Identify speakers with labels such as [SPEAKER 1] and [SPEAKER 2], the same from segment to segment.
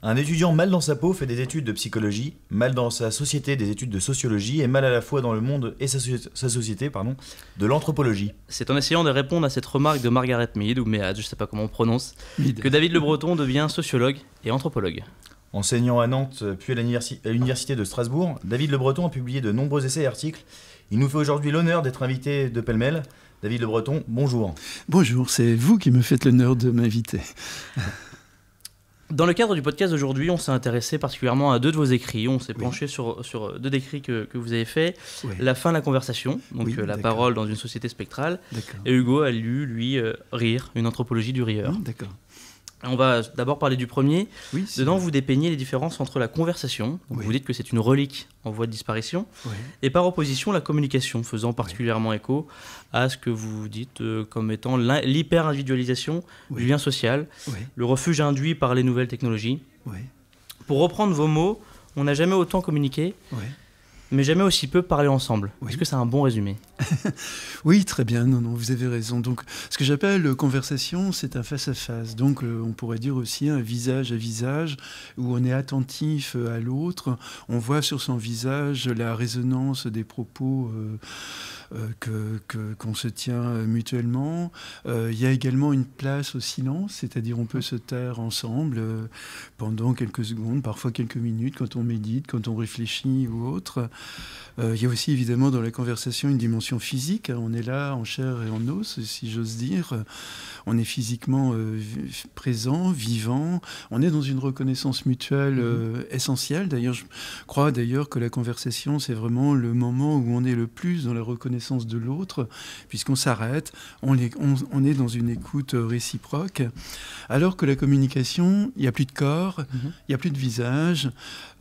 [SPEAKER 1] Un étudiant mal dans sa peau fait des études de psychologie, mal dans sa société des études de sociologie et mal à la fois dans le monde et sa société de l'anthropologie.
[SPEAKER 2] C'est en essayant de répondre à cette remarque de Margaret Mead, ou Mead, je ne sais pas comment on prononce, que David Le Breton devient sociologue et anthropologue.
[SPEAKER 1] Enseignant à Nantes puis à l'université de Strasbourg, David Le Breton a publié de nombreux essais et articles. Il nous fait aujourd'hui l'honneur d'être invité de Pêle-Mêle. David Le Breton, bonjour.
[SPEAKER 3] Bonjour, c'est vous qui me faites l'honneur de m'inviter.
[SPEAKER 2] Dans le cadre du podcast d'aujourd'hui, on s'est intéressé particulièrement à deux de vos écrits. On s'est penché sur deux écrits que vous avez faits. Oui. La fin de la conversation, donc la parole dans une société spectrale. Et Hugo a lu, lui, Rire, une anthropologie du rieur.
[SPEAKER 3] D'accord.
[SPEAKER 2] On va d'abord parler du premier. Dedans, vous dépeignez les différences entre la conversation, donc vous dites que c'est une relique en voie de disparition, et par opposition, la communication, faisant particulièrement écho à ce que vous dites comme étant l'hyper-individualisation du lien social, le refuge induit par les nouvelles technologies. Pour reprendre vos mots, on n'a jamais autant communiqué, mais jamais aussi peu parlé ensemble. Est-ce que c'est un bon résumé ?
[SPEAKER 3] Oui, très bien. Non, vous avez raison. Donc, ce que j'appelle conversation, c'est un face-à-face. Donc, on pourrait dire aussi un visage à visage, où on est attentif à l'autre. On voit sur son visage la résonance des propos qu'on se tient mutuellement. Il y a également une place au silence, c'est-à-dire on peut se taire ensemble pendant quelques secondes, parfois quelques minutes, quand on médite, quand on réfléchit ou autre. Il y a aussi évidemment dans la conversation une dimension physique. On est là en chair et en os, si j'ose dire. On est physiquement présent, vivant. On est dans une reconnaissance mutuelle essentielle. D'ailleurs, je crois que la conversation, c'est vraiment le moment où on est le plus dans la reconnaissance de l'autre, puisqu'on s'arrête, on est dans une écoute réciproque. Alors que la communication, il n'y a plus de corps, il n'y a plus de visage,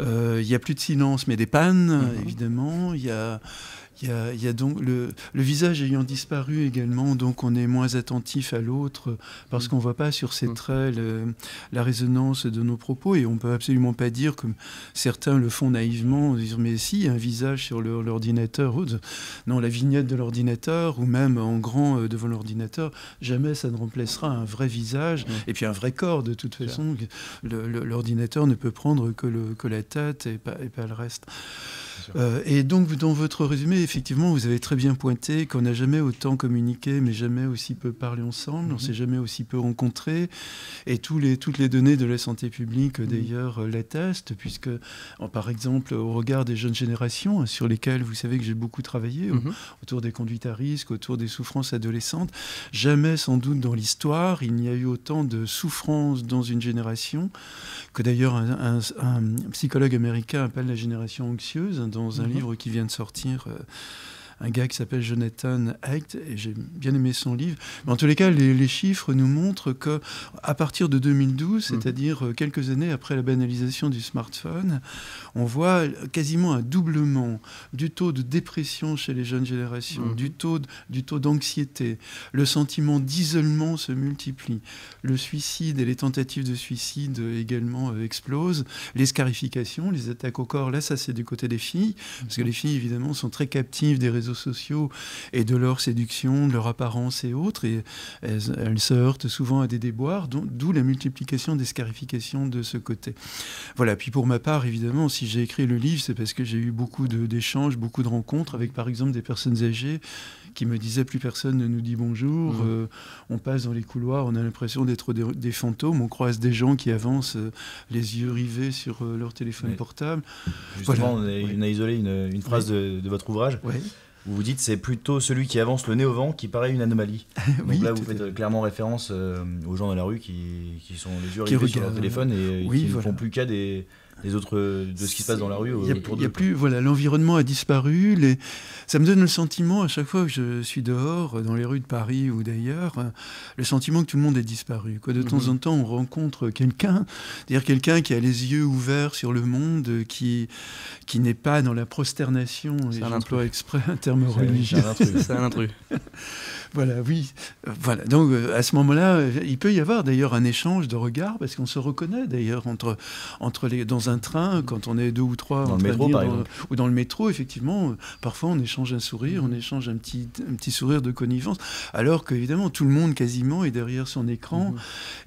[SPEAKER 3] il n'y a plus de silence, mais des pannes, évidemment. Il y a donc le visage ayant disparu également, donc on est moins attentif à l'autre parce qu'on ne voit pas sur ses traits la résonance de nos propos, et on ne peut absolument pas dire, comme certains le font naïvement, en disant mais si, un visage sur l'ordinateur, non, la vignette de l'ordinateur ou même en grand devant l'ordinateur, jamais ça ne remplacera un vrai visage et puis un vrai corps de toute façon. L'ordinateur ne peut prendre que la tête et pas le reste. Et donc, dans votre résumé, effectivement, vous avez très bien pointé qu'on n'a jamais autant communiqué, mais jamais aussi peu parlé ensemble. On ne s'est jamais aussi peu rencontrés. Et toutes les données de la santé publique, d'ailleurs, l'attestent, puisque, par exemple, au regard des jeunes générations, sur lesquelles vous savez que j'ai beaucoup travaillé, autour des conduites à risque, autour des souffrances adolescentes, jamais, sans doute, dans l'histoire, il n'y a eu autant de souffrances dans une génération que, d'ailleurs, un psychologue américain appelle la génération anxieuse, dans un livre qui vient de sortir, un gars qui s'appelle Jonathan Haidt, et j'ai bien aimé son livre. Mais en tous les cas, les chiffres nous montrent qu'à partir de 2012, c'est-à-dire quelques années après la banalisation du smartphone, on voit quasiment un doublement du taux de dépression chez les jeunes générations, du taux d'anxiété. Le sentiment d'isolement se multiplie. Le suicide et les tentatives de suicide également explosent. Les scarifications, les attaques au corps, là, ça c'est du côté des filles, parce que les filles, évidemment, sont très captives des réseaux sociaux et de leur séduction, de leur apparence et autres, et elles se heurtent souvent à des déboires, d'où la multiplication des scarifications de ce côté. Voilà, puis pour ma part, évidemment, si j'ai écrit le livre, c'est parce que j'ai eu beaucoup d'échanges, beaucoup de rencontres avec, par exemple, des personnes âgées qui me disaient plus personne ne nous dit bonjour, on passe dans les couloirs, on a l'impression d'être des fantômes, on croise des gens qui avancent les yeux rivés sur leur téléphone portable.
[SPEAKER 1] Justement, on a isolé une phrase de votre ouvrage. Vous dites c'est plutôt celui qui avance le nez au vent qui paraît une anomalie. Donc là, vous faites clairement référence aux gens dans la rue qui sont les yeux rivés sur leur téléphone et qui ne font plus qu'à des autres de ce qui se passe dans la rue autour d'eux.
[SPEAKER 3] L'environnement a disparu. Ça me donne le sentiment, à chaque fois que je suis dehors, dans les rues de Paris ou d'ailleurs, le sentiment que tout le monde est disparu. De temps en temps, on rencontre quelqu'un, c'est-à-dire quelqu'un qui a les yeux ouverts sur le monde, qui n'est pas dans la prosternation. J'emploie exprès un terme religieux.
[SPEAKER 2] C'est un intrus.
[SPEAKER 3] Voilà, oui. Voilà. Donc, à ce moment-là, il peut y avoir d'ailleurs un échange de regards, parce qu'on se reconnaît d'ailleurs dans un un train, quand on est 2 ou 3
[SPEAKER 1] dans le métro, par exemple.
[SPEAKER 3] Ou dans le métro, effectivement, parfois on échange un sourire, on échange un petit sourire de connivence, alors qu'évidemment tout le monde quasiment est derrière son écran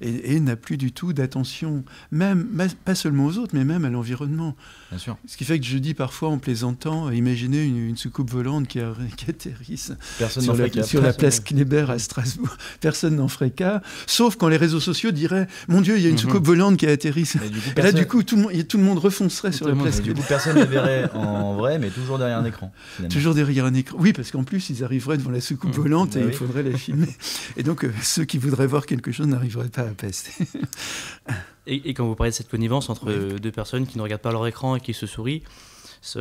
[SPEAKER 3] et n'a plus du tout d'attention, même pas seulement aux autres, mais même à l'environnement.
[SPEAKER 1] Bien sûr.
[SPEAKER 3] Ce qui fait que je dis parfois en plaisantant, imaginez une soucoupe volante qui atterrisse sur la place Kléber à Strasbourg. Personne n'en ferait cas, sauf quand les réseaux sociaux diraient « Mon Dieu, il y a une soucoupe volante qui atterrisse ». Et là, du coup, tout le monde refoncerait sur la place Kléber.
[SPEAKER 1] Du coup, personne ne les verrait en vrai, mais toujours derrière un écran. Finalement.
[SPEAKER 3] Toujours derrière un écran. Oui, parce qu'en plus, ils arriveraient devant la soucoupe volante et il faudrait la filmer. Et donc, ceux qui voudraient voir quelque chose n'arriveraient pas à passer.
[SPEAKER 2] Et quand vous parlez de cette connivence entre deux personnes qui ne regardent pas leur écran et qui se sourient, c'est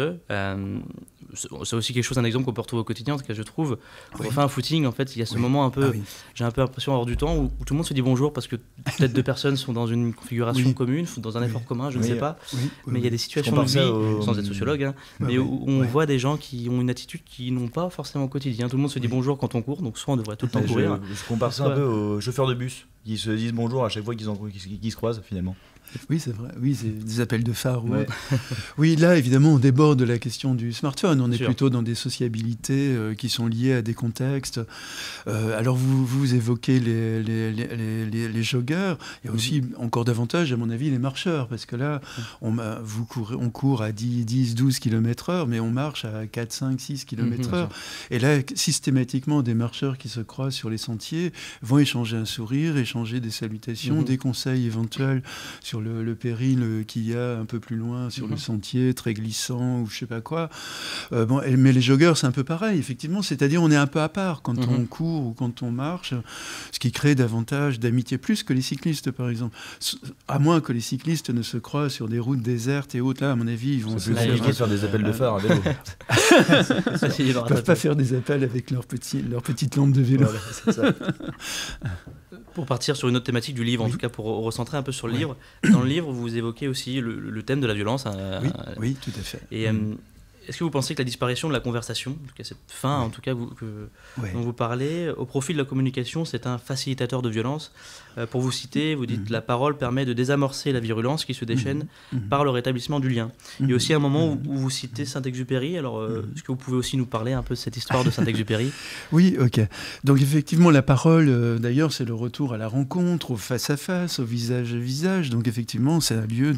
[SPEAKER 2] aussi quelque chose, un exemple qu'on peut retrouver au quotidien, en tout cas je trouve. Quand on fait un footing, en fait, il y a ce moment un peu, j'ai un peu l'impression hors du temps où tout le monde se dit bonjour parce que peut-être deux personnes sont dans une configuration commune, dans un effort commun, je ne sais pas. Mais il y a des situations de vie, sans être sociologue, mais où on voit des gens qui ont une attitude qu'ils n'ont pas forcément au quotidien. Tout le monde se dit bonjour quand on court, donc soit on devrait tout le temps courir.
[SPEAKER 1] Je compare ça un peu aux chauffeurs de bus qui se disent bonjour à chaque fois qu'ils se croisent finalement.
[SPEAKER 3] Oui, c'est vrai. Oui, c'est des appels de phare. Oui, là, évidemment, on déborde de la question du smartphone. On est plutôt dans des sociabilités qui sont liées à des contextes. Alors, vous évoquez les joggeurs. Il y a aussi, encore davantage, à mon avis, les marcheurs. Parce que là, on court à 10, 12 km/h, mais on marche à 4, 5, 6 km/h. Et là, systématiquement, des marcheurs qui se croisent sur les sentiers vont échanger un sourire, échanger des salutations, des conseils éventuels sur le péril qu'il y a un peu plus loin sur le sentier, très glissant ou je sais pas quoi. Mais les joggeurs, c'est un peu pareil, effectivement. C'est-à-dire, on est un peu à part quand on court ou quand on marche, ce qui crée davantage d'amitié, plus que les cyclistes, par exemple. À moins que les cyclistes ne se croisent sur des routes désertes et autres. Là, à mon avis, ils vont
[SPEAKER 1] se faire des appels de phare à vélo.
[SPEAKER 3] Ils ne peuvent pas faire des appels avec leur petite lampe de vélo.
[SPEAKER 1] Voilà, c'est ça.
[SPEAKER 2] Pour partir sur une autre thématique du livre, en tout cas pour recentrer un peu sur le livre, dans le livre, vous évoquez aussi le thème de la violence.
[SPEAKER 3] Oui, tout à fait.
[SPEAKER 2] Et est-ce que vous pensez que la disparition de la conversation, en tout cas cette fin en tout cas dont vous parlez, au profit de la communication, c'est un facilitateur de violence? Pour vous citer, vous dites la parole permet de désamorcer la virulence qui se déchaîne par le rétablissement du lien. Il y a aussi un moment où vous citez Saint-Exupéry. Alors, est-ce que vous pouvez aussi nous parler un peu de cette histoire de Saint-Exupéry?
[SPEAKER 3] Oui, ok. Donc effectivement, la parole, d'ailleurs, c'est le retour à la rencontre, au face-à-face, au visage-à-visage. Donc effectivement, c'est un lieu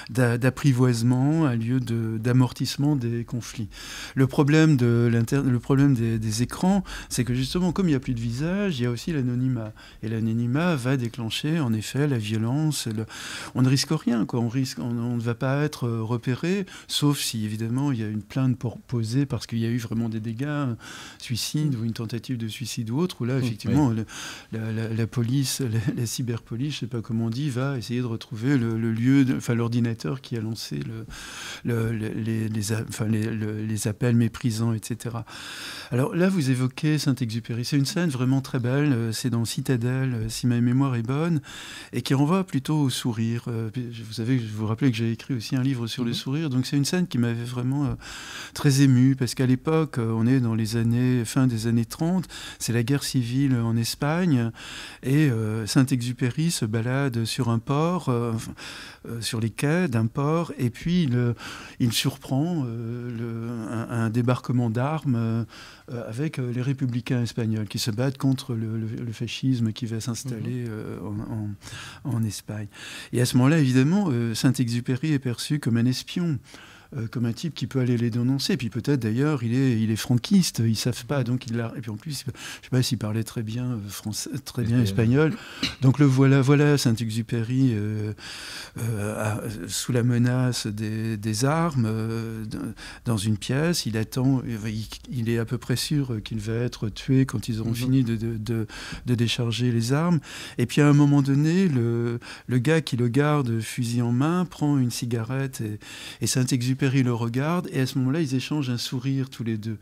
[SPEAKER 3] d'apprivoisement, un lieu d'amortissement des conflits. Le problème des écrans, c'est que justement, comme il n'y a plus de visage, il y a aussi l'anonymat. Et l'anonymat va déclencher, en effet, la violence. On ne risque rien, quoi. On ne va pas être repéré, sauf si, évidemment, il y a une plainte posée parce qu'il y a eu vraiment des dégâts, un suicide ou une tentative de suicide ou autre, où là, effectivement, la police, la cyberpolice, je ne sais pas comment on dit, va essayer de retrouver l'ordinateur qui a lancé les appels méprisants, etc. Alors là, vous évoquez Saint-Exupéry. C'est une scène vraiment très belle. C'est dans Citadelle, si ma mémoire est bonne, et qui renvoie plutôt au sourire. Vous savez, je vous rappelais que j'ai écrit aussi un livre sur le sourire. Donc c'est une scène qui m'avait vraiment très ému, parce qu'à l'époque, on est dans fin des années 30, c'est la guerre civile en Espagne, et Saint-Exupéry se balade sur un port, sur les quais d'un port, et puis il surprend un débarquement d'armes avec les républicains espagnols qui se battent contre le fascisme qui va s'installer en Espagne. Et à ce moment-là, évidemment, Saint-Exupéry est perçu comme un espion, comme un type qui peut aller les dénoncer. Puis peut-être d'ailleurs il est franquiste, ils savent pas, donc et puis en plus je sais pas s'il parlait très bien français, très bien espagnol. Donc le voilà Saint-Exupéry sous la menace des armes dans une pièce. Il attend, il est à peu près sûr qu'il va être tué quand ils auront fini de décharger les armes. Et puis à un moment donné, le gars qui le garde, fusil en main, prend une cigarette et Saint-Exupéry le regarde, et à ce moment-là, ils échangent un sourire tous les deux.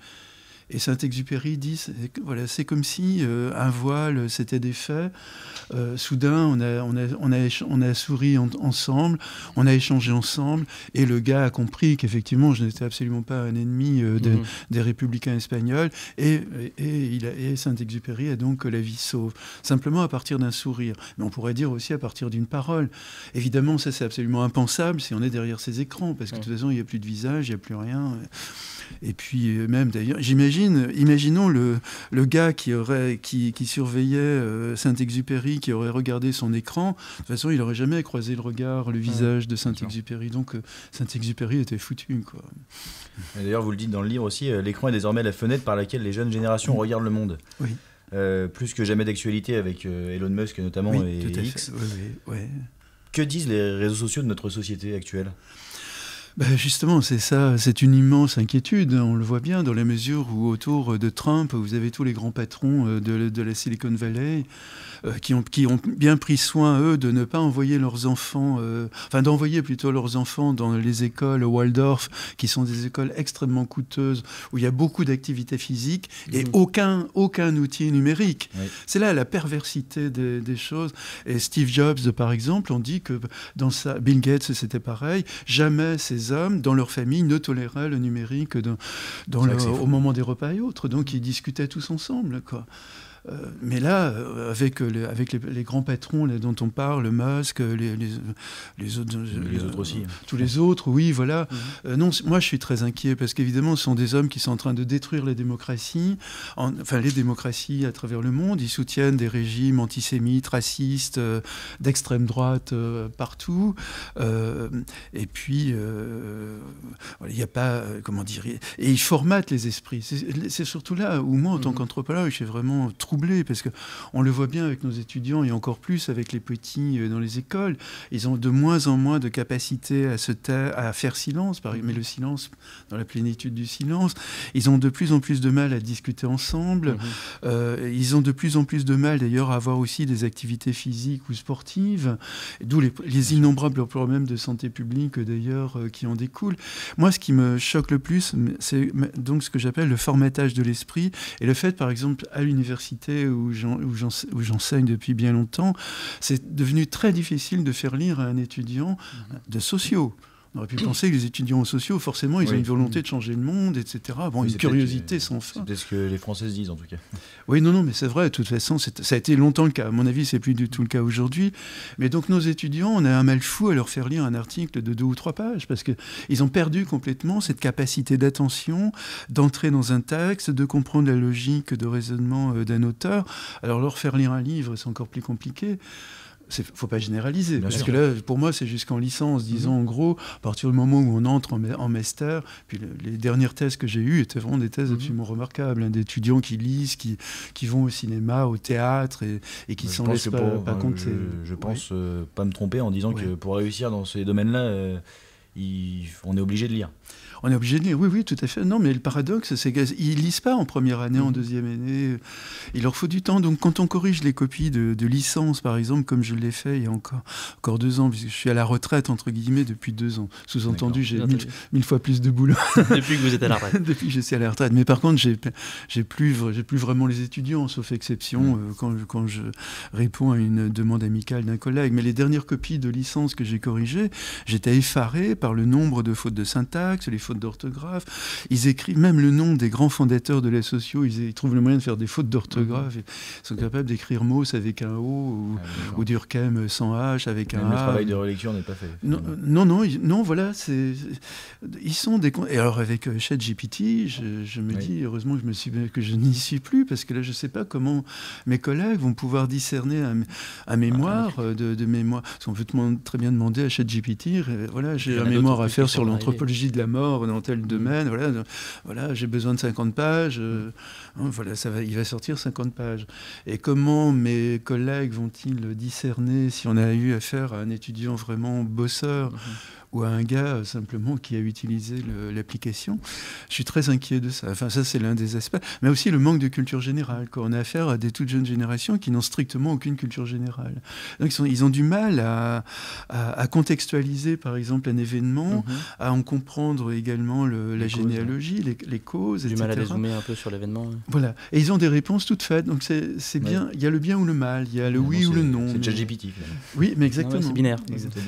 [SPEAKER 3] Et Saint-Exupéry dit, voilà, c'est comme si un voile s'était défait. Soudain, on a souri ensemble, on a échangé ensemble, et le gars a compris qu'effectivement, je n'étais absolument pas un ennemi des républicains espagnols, et Saint-Exupéry a donc la vie sauve. Simplement à partir d'un sourire. Mais on pourrait dire aussi à partir d'une parole. Évidemment, ça c'est absolument impensable si on est derrière ces écrans, parce que de toute façon, il n'y a plus de visage, il n'y a plus rien. Et puis même d'ailleurs, imaginons le gars qui surveillait Saint-Exupéry, qui aurait regardé son écran. De toute façon, il n'aurait jamais croisé le regard, le visage de Saint-Exupéry. Donc Saint-Exupéry était foutu, quoi.
[SPEAKER 1] Et d'ailleurs, vous le dites dans le livre aussi, l'écran est désormais la fenêtre par laquelle les jeunes générations regardent le monde.
[SPEAKER 3] Oui.
[SPEAKER 1] Plus que jamais d'actualité avec Elon Musk notamment et X.
[SPEAKER 3] Oui.
[SPEAKER 1] Que disent les réseaux sociaux de notre société actuelle ?
[SPEAKER 3] Justement, c'est ça, c'est une immense inquiétude. On le voit bien dans la mesure où autour de Trump, vous avez tous les grands patrons de la Silicon Valley qui ont bien pris soin, eux, de ne pas envoyer leurs enfants, d'envoyer plutôt leurs enfants dans les écoles Waldorf, qui sont des écoles extrêmement coûteuses, où il y a beaucoup d'activités physiques et aucun outil numérique. Oui. C'est là la perversité des choses. Et Steve Jobs, par exemple, on dit que Bill Gates, c'était pareil, jamais ces hommes, dans leur famille, ne toléraient le numérique au moment des repas et autres. Donc, ils discutaient tous ensemble, quoi. Mais là, avec les grands patrons là, dont on parle, Musk, les autres aussi. Tous les autres, oui, voilà. Non, moi, je suis très inquiet parce qu'évidemment, ce sont des hommes qui sont en train de détruire les démocraties à travers le monde. Ils soutiennent des régimes antisémites, racistes, d'extrême droite partout. Et puis, il n'y a pas, comment dire, et ils formatent les esprits. C'est surtout là où moi, en tant qu'anthropologue, je suis vraiment troublé parce qu'on le voit bien avec nos étudiants et encore plus avec les petits dans les écoles. Ils ont de moins en moins de capacité à se taire, à faire silence, mais le silence dans la plénitude du silence. Ils ont de plus en plus de mal à discuter ensemble. Ils ont de plus en plus de mal d'ailleurs à avoir aussi des activités physiques ou sportives, d'où les innombrables problèmes de santé publique d'ailleurs qui en découlent. Moi, ce qui me choque le plus, c'est donc ce que j'appelle le formatage de l'esprit et le fait, par exemple, à l'université où j'enseigne depuis bien longtemps, c'est devenu très difficile de faire lire à un étudiant de sociaux. On aurait pu penser que les étudiants sociaux, forcément, ils ont une volonté de changer le monde, etc. Bon, une curiosité sans fin.
[SPEAKER 1] C'est ce que les Françaises disent, en tout cas.
[SPEAKER 3] Oui, non, mais c'est vrai. De toute façon, ça a été longtemps le cas. À mon avis, c'est plus du tout le cas aujourd'hui. Mais donc, nos étudiants, on a un mal fou à leur faire lire un article de 2 ou 3 pages parce qu'ils ont perdu complètement cette capacité d'attention, d'entrer dans un texte, de comprendre la logique de raisonnement d'un auteur. Alors, leur faire lire un livre, c'est encore plus compliqué. Il ne faut pas généraliser, bien parce sûr. Que là, pour moi, c'est jusqu'en licence, disons, en gros, à partir du moment où on entre en master, puis les dernières thèses que j'ai eues étaient vraiment des thèses absolument remarquables, d'étudiants qui lisent, qui vont au cinéma, au théâtre, et qui s'en laissent pas compte.
[SPEAKER 1] Je pense pas me tromper en disant que pour réussir dans ces domaines-là, on est obligé de lire.
[SPEAKER 3] On est obligé de lire, oui, tout à fait. Non, mais le paradoxe, c'est qu'ils ne lisent pas en première année, en deuxième année. Il leur faut du temps. Donc, quand on corrige les copies de licence, par exemple, comme je l'ai fait il y a encore 2 ans, puisque je suis à la retraite, entre guillemets, depuis 2 ans. Sous-entendu, j'ai 1000 fois plus de boulot.
[SPEAKER 2] Depuis que vous êtes à la retraite.
[SPEAKER 3] Depuis que je suis à la retraite. Mais par contre, j'ai plus vraiment les étudiants, sauf exception, quand je réponds à une demande amicale d'un collègue. Mais les dernières copies de licence que j'ai corrigées, j'étais effaré par le nombre de fautes de syntaxe, les fautes d'orthographe. Ils écrivent même le nom des grands fondateurs de la socio, ils trouvent le moyen de faire des fautes d'orthographe. Ils sont capables d'écrire Mauss avec un O ou Durkheim sans H avec un A.
[SPEAKER 1] Le travail de relecture n'est pas fait.
[SPEAKER 3] Non, voilà, ils sont des... Et alors avec ChatGPT, je me dis, heureusement que je n'y suis plus, parce que là, je ne sais pas comment mes collègues vont pouvoir discerner un mémoire de mémoire. Parce qu'on peut très bien demander à ChatGPT, voilà, j'ai un mémoire à faire sur l'anthropologie de la mort dans tel domaine, voilà, j'ai besoin de 50 pages, voilà, il va sortir 50 pages. Et comment mes collègues vont-ils discerner si on a eu affaire à un étudiant vraiment bosseur ou à un gars simplement qui a utilisé l'application. Je suis très inquiet de ça. Enfin, ça, c'est l'un des aspects. Mais aussi le manque de culture générale. Quand on a affaire à des toutes jeunes générations qui n'ont strictement aucune culture générale. Donc, ils ont du mal à contextualiser, par exemple, un événement, à en comprendre également la généalogie, les causes, etc.
[SPEAKER 2] Du mal à dézoomer un peu sur l'événement. Ouais.
[SPEAKER 3] Voilà. Et ils ont des réponses toutes faites. Donc, c'est bien. Il y a le bien ou le mal. Il y a le oui ou le non.
[SPEAKER 1] C'est ChatGPT.
[SPEAKER 3] Oui, mais exactement.
[SPEAKER 2] C'est binaire.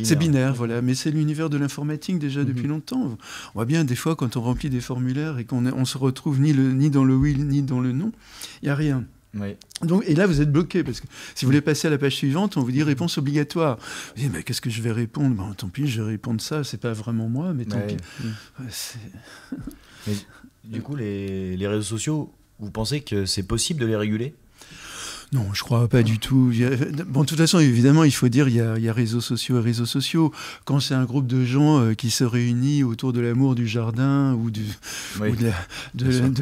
[SPEAKER 3] C'est binaire, voilà. Mais c'est l'univers de l'informatique déjà depuis longtemps. On voit bien des fois quand on remplit des formulaires et qu'on se retrouve ni dans le oui ni dans le non, il n'y a rien.
[SPEAKER 1] Oui.
[SPEAKER 3] Donc, et là, vous êtes bloqué, parce que si vous voulez passer à la page suivante, on vous dit réponse obligatoire. Vous dites, mais qu'est-ce que je vais répondre ? Bon, tant pis, je vais répondre ça, c'est pas vraiment moi, mais tant pis.
[SPEAKER 1] Mais, du coup, les réseaux sociaux, vous pensez que c'est possible de les réguler ?
[SPEAKER 3] Non, je crois pas du tout. Bon, de toute façon, évidemment, il faut dire il y a réseaux sociaux et réseaux sociaux. Quand c'est un groupe de gens qui se réunit autour de l'amour du jardin ou de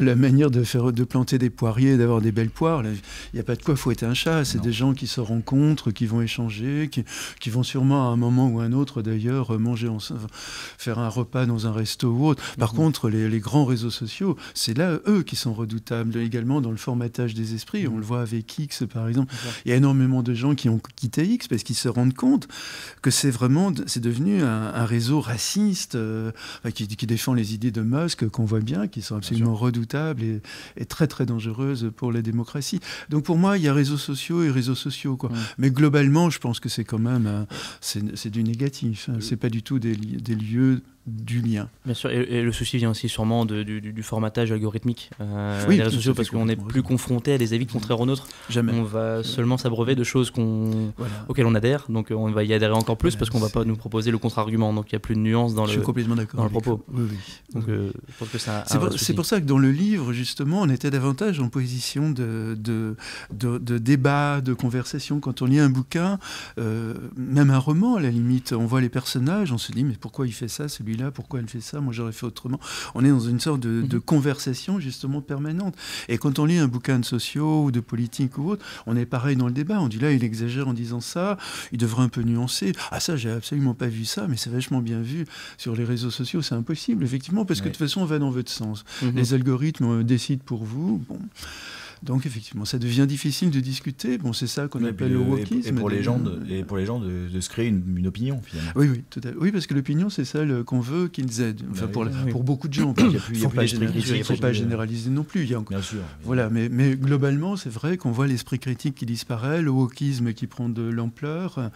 [SPEAKER 3] la manière de planter des poiriers, d'avoir des belles poires, il n'y a pas de quoi fouetter un chat. C'est des gens qui se rencontrent, qui vont échanger, qui vont sûrement à un moment ou un autre d'ailleurs manger faire un repas dans un resto ou autre. Par contre, les grands réseaux sociaux, c'est là eux qui sont redoutables également dans le formatage des esprits. On le voit avec X, par exemple. Il y a énormément de gens qui ont quitté X parce qu'ils se rendent compte que c'est devenu un réseau raciste qui défend les idées de Musk qu'on voit bien, qui sont absolument redoutables et très très dangereuses pour la démocratie. Donc pour moi, il y a réseaux sociaux et réseaux sociaux, quoi. Mais globalement, je pense que c'est quand même c'est du négatif. C'est pas du tout des lieux du lien.
[SPEAKER 2] Bien sûr, et le souci vient aussi sûrement du formatage algorithmique des réseaux sociaux, parce qu'on n'est plus confronté à des avis contraires aux nôtres.
[SPEAKER 3] Jamais.
[SPEAKER 2] On va seulement s'abreuver de choses auxquelles on adhère, donc on va y adhérer encore plus parce qu'on ne va pas nous proposer le contre-argument, donc il n'y a plus de nuance dans
[SPEAKER 3] Je suis complètement d'accord
[SPEAKER 2] dans le propos.
[SPEAKER 3] Oui.
[SPEAKER 2] Donc je pense que
[SPEAKER 3] c'est pour ça que dans le livre, justement, on était davantage en position de débat, de conversation. Quand on lit un bouquin, même un roman, à la limite, on voit les personnages, on se dit mais pourquoi il fait ça, celui-là, pourquoi elle fait ça, moi j'aurais fait autrement. On est dans une sorte de conversation justement permanente. Et quand on lit un bouquin de sociaux ou de politique ou autre, on est pareil dans le débat. On dit là, il exagère en disant ça, il devrait un peu nuancer. Ah ça, j'ai absolument pas vu ça, mais c'est vachement bien vu sur les réseaux sociaux. C'est impossible, effectivement, parce que de toute façon, on va dans votre sens. Les algorithmes décident pour vous. Bon. Donc effectivement, ça devient difficile de discuter. Bon, c'est ça qu'on appelle le wokisme.
[SPEAKER 1] Et pour les gens de se créer une opinion, finalement.
[SPEAKER 3] Oui, parce que l'opinion, c'est celle qu'on veut qu'ils aident. Enfin, pour beaucoup de gens. Il ne faut pas généraliser non plus.
[SPEAKER 1] Bien sûr.
[SPEAKER 3] Voilà, mais globalement, c'est vrai qu'on voit l'esprit critique qui disparaît, le wokisme qui prend de l'ampleur.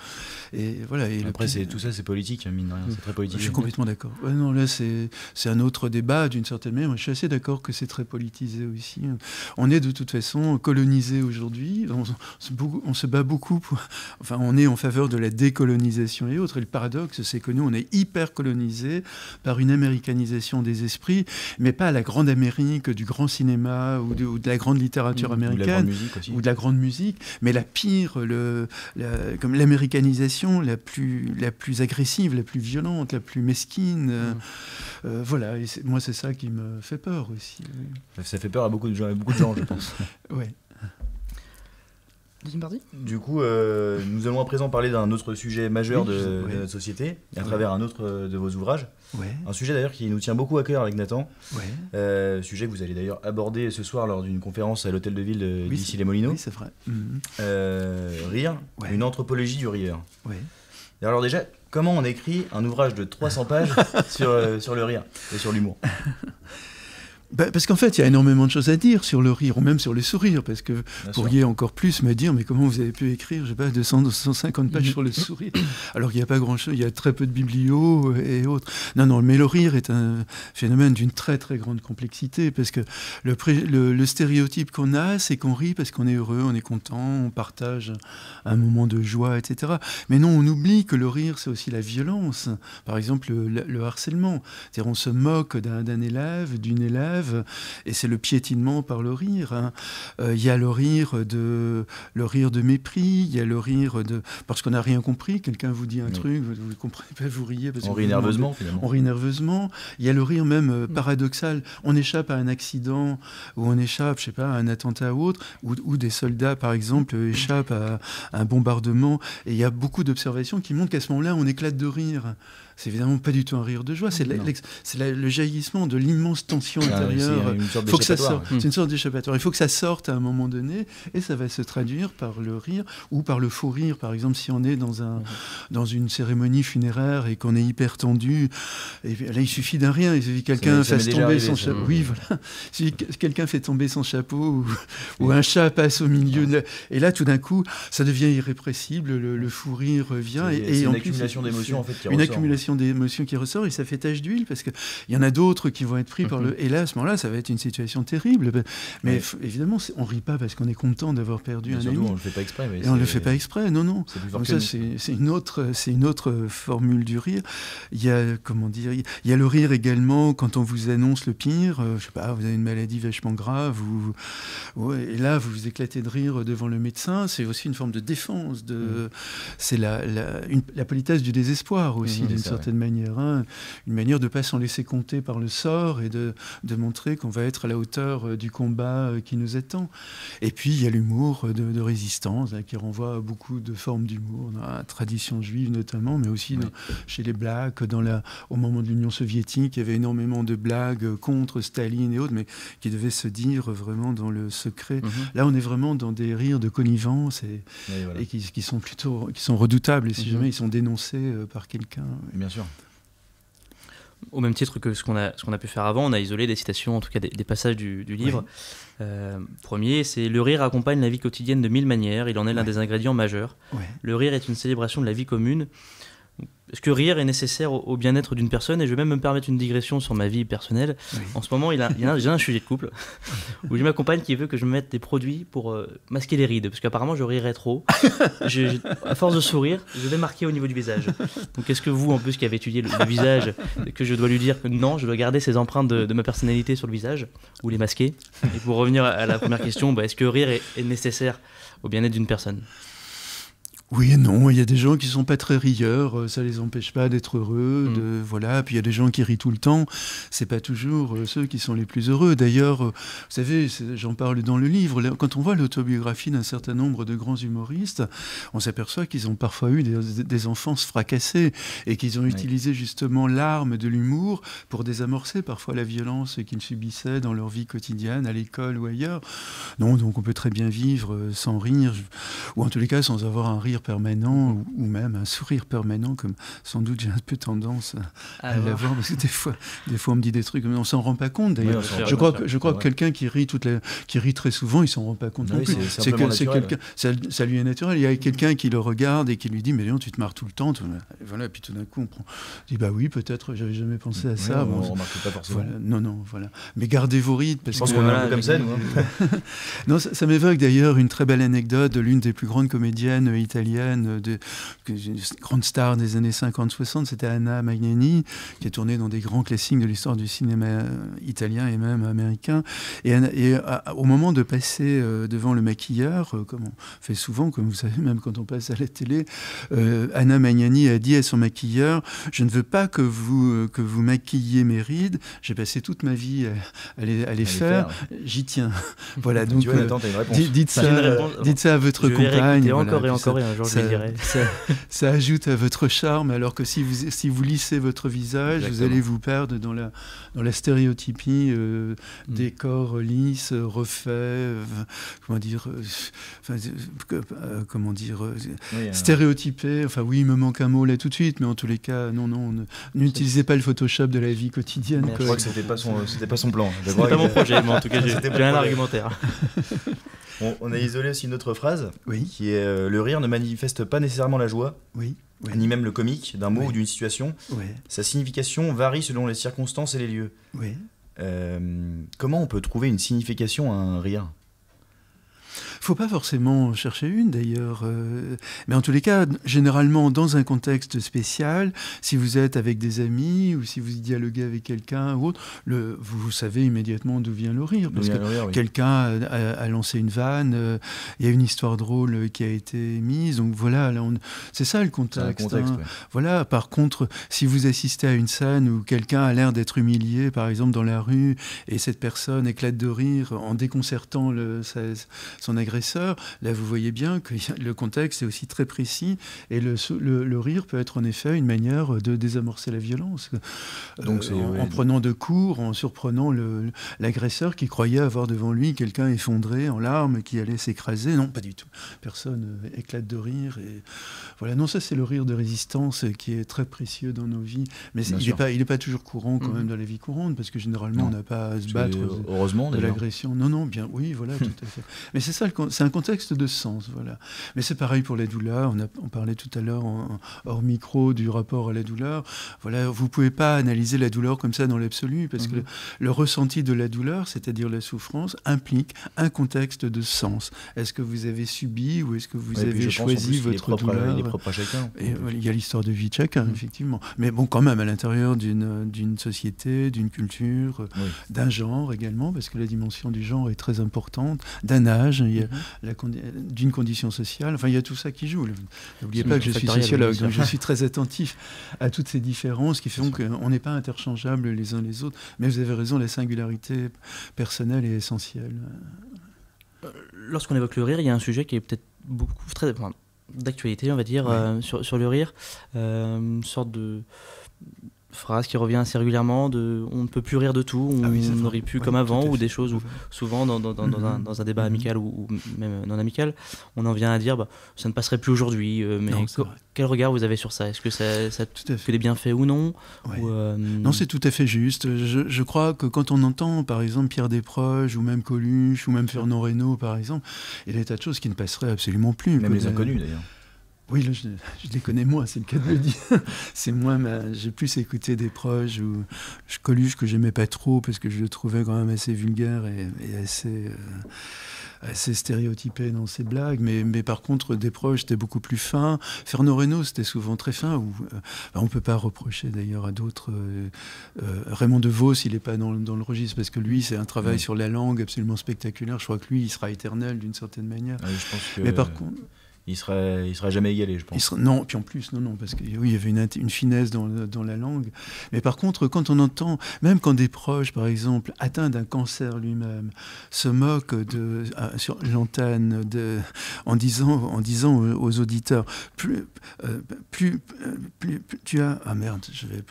[SPEAKER 3] Et voilà. Et
[SPEAKER 1] après, tout ça, c'est politique, mine de rien. C'est très politique.
[SPEAKER 3] Je suis complètement d'accord. Ouais, non, là, c'est un autre débat, d'une certaine manière. Moi, je suis assez d'accord que c'est très politisé aussi. On est de toute façon colonisé aujourd'hui. On se bat beaucoup on est en faveur de la décolonisation et autres. Et le paradoxe, c'est que nous, on est hyper colonisé par une américanisation des esprits, mais pas à la grande Amérique du grand cinéma ou de la grande littérature américaine
[SPEAKER 1] ou
[SPEAKER 3] de la grande musique, mais la pire, comme l'américanisation la plus agressive, la plus violente, la plus mesquine. Voilà. Et moi, c'est ça qui me fait peur aussi. Oui.
[SPEAKER 1] Ça fait peur à beaucoup de gens, je pense.
[SPEAKER 3] Ouais.
[SPEAKER 2] Deuxième partie ?
[SPEAKER 1] Du coup, nous allons à présent parler d'un autre sujet majeur de notre société, à travers un autre de vos ouvrages.
[SPEAKER 3] Ouais.
[SPEAKER 1] Un sujet d'ailleurs qui nous tient beaucoup à cœur avec Nathan.
[SPEAKER 3] Ouais.
[SPEAKER 1] Sujet que vous allez d'ailleurs aborder ce soir lors d'une conférence à l'hôtel de ville d'Issy-les-Moulineaux.
[SPEAKER 3] Oui, c'est vrai.
[SPEAKER 1] Rire, une anthropologie du rire.
[SPEAKER 3] Ouais.
[SPEAKER 1] Et alors déjà, comment on écrit un ouvrage de 300 pages sur le rire et sur l'humour ?
[SPEAKER 3] Parce qu'en fait, il y a énormément de choses à dire sur le rire, ou même sur le sourire, parce que vous pourriez encore plus me dire, mais comment vous avez pu écrire, je sais pas, 250 pages sur le sourire, alors qu'il n'y a pas grand-chose, il y a très peu de biblios et autres. Non, mais le rire est un phénomène d'une très très grande complexité, parce que le stéréotype qu'on a, c'est qu'on rit parce qu'on est heureux, on est content, on partage un moment de joie, etc. Mais non, on oublie que le rire, c'est aussi la violence. Par exemple, le harcèlement. C'est-à-dire, on se moque d'un élève, d'une élève, brève, et c'est le piétinement par le rire. Hein. Il y a le rire de mépris, il y a le rire parce qu'on n'a rien compris, quelqu'un vous dit un truc, vous ne comprenez pas, vous riez. Parce
[SPEAKER 1] on rit nerveusement, finalement.
[SPEAKER 3] On rit nerveusement. Il y a le rire même paradoxal. On échappe à un accident, ou on échappe, je sais pas, à un attentat ou autre, ou des soldats, par exemple, échappent à un bombardement, et il y a beaucoup d'observations qui montrent qu'à ce moment-là, on éclate de rire. C'est évidemment pas du tout un rire de joie, c'est le jaillissement de l'immense tension intérieure. C'est une sorte d'échappatoire. Il faut que ça sorte à un moment donné, et ça va se traduire par le rire ou par le faux rire. Par exemple, si on est dans une cérémonie funéraire et qu'on est hyper tendu, et là il suffit d'un rien, il suffit que quelqu'un fasse tomber son chapeau. Oui, voilà. Si quelqu'un fait tomber son chapeau ou un chat passe au milieu, et là tout d'un coup, ça devient irrépressible. Le fou rire vient.
[SPEAKER 1] C'est une accumulation d'émotions en fait qui ressort.
[SPEAKER 3] Une accumulation d'émotions qui ressort, et ça fait tache d'huile parce qu'il y en a d'autres qui vont être pris par le... Et là, à ce moment-là, ça va être une situation terrible. Mais évidemment, on ne rit pas parce qu'on est content d'avoir perdu un ami.
[SPEAKER 1] On ne le fait pas exprès.
[SPEAKER 3] Et on ne le fait pas exprès, non. Donc ça, c'est une autre formule du rire. Il y a, comment dire, il y a le rire également quand on vous annonce le pire. Je sais pas, vous avez une maladie vachement grave, et là, vous vous éclatez de rire devant le médecin. C'est aussi une forme de défense. C'est la politesse du désespoir aussi, d'une certaine manière, hein, une manière de ne pas s'en laisser compter par le sort et de montrer qu'on va être à la hauteur du combat qui nous attend. Et puis il y a l'humour de résistance, hein, qui renvoie à beaucoup de formes d'humour, dans la tradition juive notamment, mais aussi chez les Blacks, au moment de l'Union soviétique, il y avait énormément de blagues contre Staline et autres, mais qui devaient se dire vraiment dans le secret. Là on est vraiment dans des rires de connivence et qui sont redoutables, et si jamais ils sont dénoncés par quelqu'un.
[SPEAKER 1] Bien sûr.
[SPEAKER 2] Au même titre que ce qu'on a pu faire avant, on a isolé des citations, en tout cas des passages du livre. Premier, c'est « Le rire accompagne la vie quotidienne de mille manières, il en est l'un des ingrédients majeurs. Le rire est une célébration de la vie commune. » Est-ce que rire est nécessaire au bien-être d'une personne? Et je vais même me permettre une digression sur ma vie personnelle. En ce moment, j'ai un sujet de couple où j'ai ma compagne qui veut que je me mette des produits pour masquer les rides, parce qu'apparemment je rirais trop. À force de sourire, je vais marquer au niveau du visage. Donc est-ce que vous, en plus qui avez étudié le visage, que je dois lui dire que non, je dois garder ces empreintes de ma personnalité sur le visage, ou les masquer? Et pour revenir à la première question, est-ce que rire est nécessaire au bien-être d'une personne?
[SPEAKER 3] Oui et non, il y a des gens qui sont pas très rieurs, ça les empêche pas d'être heureux, voilà. Puis il y a des gens qui rient tout le temps, c'est pas toujours ceux qui sont les plus heureux. D'ailleurs, vous savez, j'en parle dans le livre, quand on voit l'autobiographie d'un certain nombre de grands humoristes, on s'aperçoit qu'ils ont parfois eu des enfances fracassées et qu'ils ont utilisé justement l'arme de l'humour pour désamorcer parfois la violence qu'ils subissaient dans leur vie quotidienne, à l'école ou ailleurs. Non, donc on peut très bien vivre sans rire, ou en tous les cas sans avoir un rire permanent ou même un sourire permanent, comme sans doute j'ai un peu tendance à l'avoir, parce que des fois on me dit des trucs, mais on s'en rend pas compte d'ailleurs. Je crois que quelqu'un qui rit très souvent, il s'en rend pas compte non plus. C'est quelqu'un, ça lui est naturel. Il y a quelqu'un qui le regarde et qui lui dit mais Léon, tu te marres tout le temps. Voilà, et puis tout d'un coup on dit bah oui, peut-être, j'avais jamais pensé à ça.
[SPEAKER 1] On remarque pas forcément.
[SPEAKER 3] Voilà. Mais gardez vos rides, parce
[SPEAKER 1] je pense qu'on est un peu comme ça, nous.
[SPEAKER 3] Non, ça m'évoque d'ailleurs une très belle anecdote de l'une des plus grandes comédiennes italiennes, une grande star des années 50-60, c'était Anna Magnani, qui a tourné dans des grands classiques de l'histoire du cinéma italien et même américain. Et au moment de passer devant le maquilleur, comme on fait souvent, comme vous savez, même quand on passe à la télé, Anna Magnani a dit à son maquilleur « Je ne veux pas que vous maquilliez mes rides, j'ai passé toute ma vie à les faire, j'y tiens. » Voilà, donc dites ça à votre compagne.
[SPEAKER 2] Et encore et encore, et un jour je le dirai.
[SPEAKER 3] Ça ajoute à votre charme, alors que si vous lissez votre visage, vous allez vous perdre dans la stéréotypie des corps lisses, refaits, stéréotypés. Enfin oui, il me manque un mot là tout de suite, mais en tous les cas, non, n'utilisez pas le Photoshop de la vie quotidienne.
[SPEAKER 1] Je crois que c'était pas son plan.
[SPEAKER 2] C'était pas mon projet, mais en tout cas, j'ai un argumentaire.
[SPEAKER 1] On a isolé aussi une autre phrase, qui est le rire ne manifeste pas nécessairement la joie, ni même le comique d'un mot ou d'une situation. Sa signification varie selon les circonstances et les lieux.
[SPEAKER 3] Oui.
[SPEAKER 1] Comment on peut trouver une signification à un rire ?
[SPEAKER 3] faut pas forcément chercher une d'ailleurs, mais en tous les cas, généralement dans un contexte spécial, si vous êtes avec des amis ou si vous dialoguez avec quelqu'un ou autre, vous savez immédiatement d'où vient le rire, parce que quelqu'un a lancé une vanne, il y a une histoire drôle qui a été mise, donc voilà, là c'est ça le contexte. Ouais. Voilà. Par contre, si vous assistez à une scène où quelqu'un a l'air d'être humilié, par exemple dans la rue, et cette personne éclate de rire en déconcertant son agresseur, là vous voyez bien que le contexte est aussi très précis, et le rire peut être en effet une manière de désamorcer la violence. Donc en prenant de court, en surprenant l'agresseur qui croyait avoir devant lui quelqu'un effondré en larmes qui allait s'écraser. Non, pas du tout. Personne éclate de rire. Et voilà. Non, ça c'est le rire de résistance qui est très précieux dans nos vies. Mais il n'est pas toujours courant quand même dans la vie courante, parce que généralement on n'a pas à se battre de l'agression. Non, bien, oui, voilà, tout à fait. Mais c'est ça, c'est un contexte de sens, voilà. Mais c'est pareil pour la douleur. On parlait tout à l'heure hors micro du rapport à la douleur. Voilà, vous pouvez pas analyser la douleur comme ça dans l'absolu, parce que le ressenti de la douleur, c'est-à-dire la souffrance, implique un contexte de sens. Est-ce que vous avez subi ou est-ce que vous avez choisi votre douleur?
[SPEAKER 1] Il est propre à chacun.
[SPEAKER 3] Et il y a l'histoire de vie de chacun, effectivement. Mais bon, quand même, à l'intérieur d'une société, d'une culture, d'un genre également, parce que la dimension du genre est très importante, d'un âge, il y a d'une condition sociale. Enfin, il y a tout ça qui joue. N'oubliez pas que je suis sociologue, donc je suis très attentif à toutes ces différences qui font qu'on n'est pas interchangeables les uns les autres. Mais vous avez raison, la singularité personnelle est essentielle.
[SPEAKER 2] Lorsqu'on évoque le rire, il y a un sujet qui est peut-être très d'actualité, on va dire, sur le rire. Une sorte de phrase qui revient assez régulièrement on ne peut plus rire de tout, on ne rit plus comme avant, ou des choses où souvent dans un débat amical ou même non amical, on en vient à dire ça ne passerait plus aujourd'hui, mais quel regard vous avez sur ça? Est-ce que ça fait des bienfaits ou non?
[SPEAKER 3] Non, c'est tout à fait juste. Je crois que quand on entend par exemple Pierre Desproges ou même Coluche ou même Fernand Reynaud par exemple, il y a des tas de choses qui ne passeraient absolument plus.
[SPEAKER 1] Même les inconnus d'ailleurs.
[SPEAKER 3] Oui, là, je les connais moins, c'est le cas de le dire. C'est moins, j'ai plus écouté Desproges ou Coluche que j'aimais pas trop parce que je le trouvais quand même assez vulgaire et assez stéréotypé dans ses blagues. Mais par contre, Desproges, c'était beaucoup plus fin. Fernand Reynaud, c'était souvent très fin. On peut pas reprocher d'ailleurs à d'autres. Raymond DeVos, il n'est pas dans le registre parce que lui, c'est un travail sur la langue absolument spectaculaire. Je crois que lui, il sera éternel d'une certaine manière.
[SPEAKER 1] Je pense que...
[SPEAKER 3] Mais par contre...
[SPEAKER 1] Il sera jamais égalé, je pense.
[SPEAKER 3] Non, puis en plus, non, parce qu'il y avait une finesse dans la langue. Mais par contre, quand on entend, même quand Desproges, par exemple, atteint d'un cancer lui-même, se moque sur l'antenne en disant aux auditeurs, plus tu as... Ah merde, je vais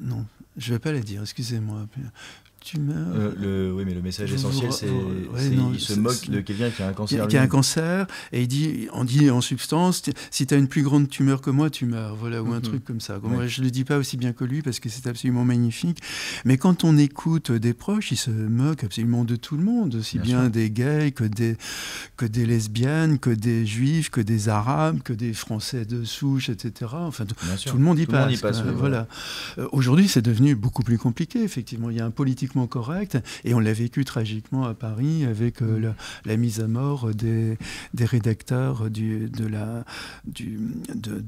[SPEAKER 3] non, je vais pas la dire, excusez-moi. Tu meurs.
[SPEAKER 1] Oui, mais le message essentiel, c'est il se moque de quelqu'un qui a un cancer.
[SPEAKER 3] Qui a un cancer, et on dit en substance, si tu as une plus grande tumeur que moi, tu meurs. Voilà, ou un truc comme ça. Moi, je ne le dis pas aussi bien que lui, parce que c'est absolument magnifique. Mais quand on écoute Desproges, il se moque absolument de tout le monde, aussi bien des gays que des lesbiennes, que des juifs, que des arabes, que des Français de souche, etc. Enfin, tout le monde y passe. Voilà. Aujourd'hui, c'est devenu beaucoup plus compliqué, effectivement. Il y a un politique correct, et on l'a vécu tragiquement à Paris avec la mise à mort des rédacteurs de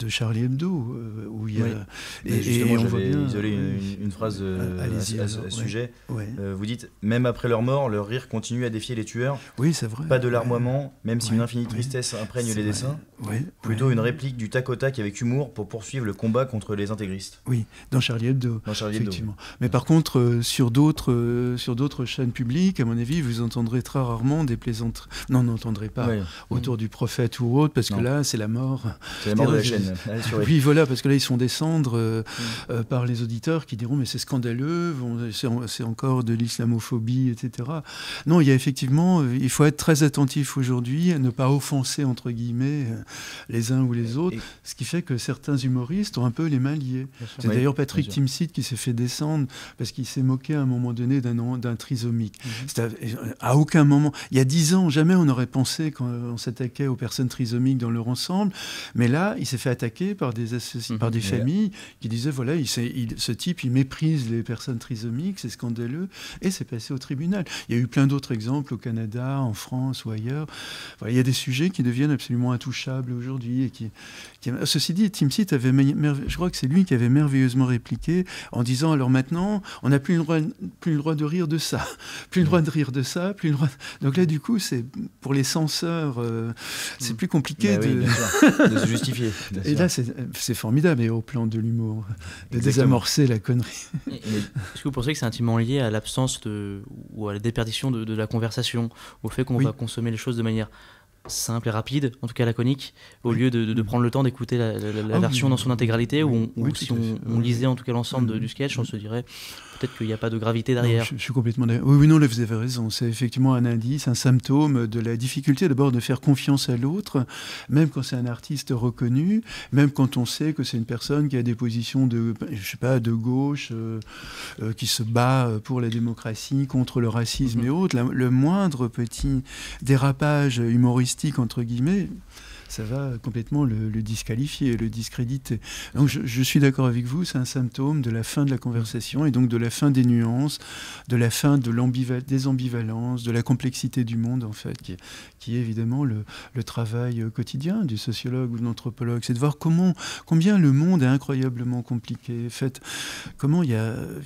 [SPEAKER 3] Charlie Hebdo, où il y a...
[SPEAKER 1] Justement, j'avais isolé une phrase à ce sujet. Vous dites, même après leur mort, leur rire continue à défier les tueurs.
[SPEAKER 3] Oui, c'est vrai.
[SPEAKER 1] Pas de larmoiement, même si une infinie tristesse imprègne les dessins. Plutôt une réplique du tac au tac avec humour pour poursuivre le combat contre les intégristes.
[SPEAKER 3] Oui, dans Charlie Hebdo. Effectivement. Mais par contre, sur d'autres chaînes publiques, à mon avis, vous entendrez très rarement des plaisanteries. Non, n'entendrez pas autour du prophète ou autre, parce que là, c'est la mort.
[SPEAKER 1] C'est la mort de la chaîne.
[SPEAKER 3] Oui, voilà, parce que là, ils sont descendre par les auditeurs qui diront mais c'est scandaleux, c'est encore de l'islamophobie, etc. Non, il y a effectivement, il faut être très attentif aujourd'hui à ne pas offenser, entre guillemets, les uns ou les autres, ce qui fait que certains humoristes ont un peu les mains liées. C'est d'ailleurs Patrick Timsit qui s'est fait descendre parce qu'il s'est moqué à un moment donné donné d'un trisomique. À aucun moment, il y a 10 ans, jamais on n'aurait pensé qu'on s'attaquait aux personnes trisomiques dans leur ensemble, mais là, il s'est fait attaquer par des familles qui disaient, voilà, ce type, il méprise les personnes trisomiques, c'est scandaleux, et c'est passé au tribunal. Il y a eu plein d'autres exemples au Canada, en France ou ailleurs. Voilà, il y a des sujets qui deviennent absolument intouchables aujourd'hui. Ceci dit, Tim Seat avait, je crois que c'est lui qui avait merveilleusement répliqué en disant, alors maintenant, on n'a plus le droit de rire de ça, plus le droit de rire de ça, plus le droit... Donc là, du coup, c'est pour les censeurs, c'est plus compliqué
[SPEAKER 1] de se justifier.
[SPEAKER 3] Et là, c'est formidable, et au plan de l'humour, de désamorcer la connerie.
[SPEAKER 2] Est-ce que vous pensez que c'est intimement lié à l'absence ou à la déperdition de la conversation, au fait qu'on va consommer les choses de manière simple et rapide, en tout cas laconique, au lieu de prendre le temps d'écouter la version dans son intégralité, ou si on lisait en tout cas l'ensemble du sketch, on se dirait peut-être qu'il n'y a pas de gravité derrière.
[SPEAKER 3] Non, je suis complètement d'accord. Oui, non, là vous avez raison. C'est effectivement un indice, un symptôme de la difficulté d'abord de faire confiance à l'autre, même quand c'est un artiste reconnu, même quand on sait que c'est une personne qui a des positions de gauche, qui se bat pour la démocratie, contre le racisme et autres. Le moindre petit dérapage humoristique, entre guillemets, ça va complètement le disqualifier, le discréditer. Donc je suis d'accord avec vous, c'est un symptôme de la fin de la conversation et donc de la fin des nuances, de la fin des ambivalences, de la complexité du monde, en fait, qui est évidemment le travail quotidien du sociologue ou de l'anthropologue. C'est de voir combien le monde est incroyablement compliqué. Comment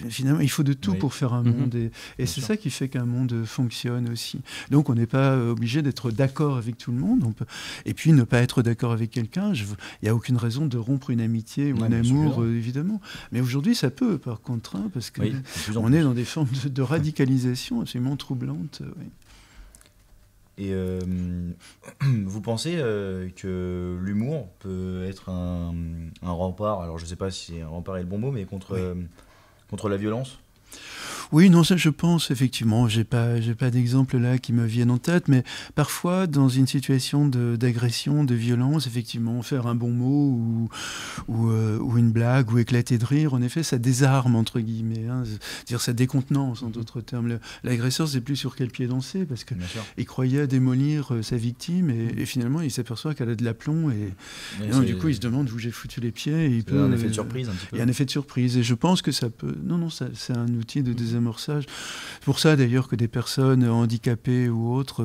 [SPEAKER 3] finalement, il faut de tout pour faire un monde. Et c'est ça qui fait qu'un monde fonctionne aussi. Donc on n'est pas obligé d'être d'accord avec tout le monde. Et puis ne pas être d'accord avec quelqu'un, il n'y a aucune raison de rompre une amitié ou un amour, évidemment. Mais aujourd'hui, ça peut, par contre, parce qu'on est dans des formes de radicalisation absolument troublantes.
[SPEAKER 1] Et vous pensez que l'humour peut être un rempart, alors je ne sais pas si un rempart est le bon mot, mais contre la violence ?
[SPEAKER 3] Oui, non, ça je pense, effectivement. J'ai pas d'exemple là qui me viennent en tête, mais parfois, dans une situation d'agression, de violence, effectivement, faire un bon mot ou une blague ou éclater de rire, en effet, ça désarme, entre guillemets. C'est-à-dire, ça décontenance, en d'autres termes. L'agresseur, c'est plus sur quel pied danser, parce qu'il croyait démolir sa victime, et finalement, il s'aperçoit qu'elle a de l'aplomb, et du coup, il se demande où j'ai foutu les pieds. Et il peut,
[SPEAKER 1] un effet de surprise, un petit peu.
[SPEAKER 3] Il y a un effet de surprise, et je pense que ça peut... Non, c'est un outil de désamorçage. C'est pour ça d'ailleurs que des personnes handicapées ou autres,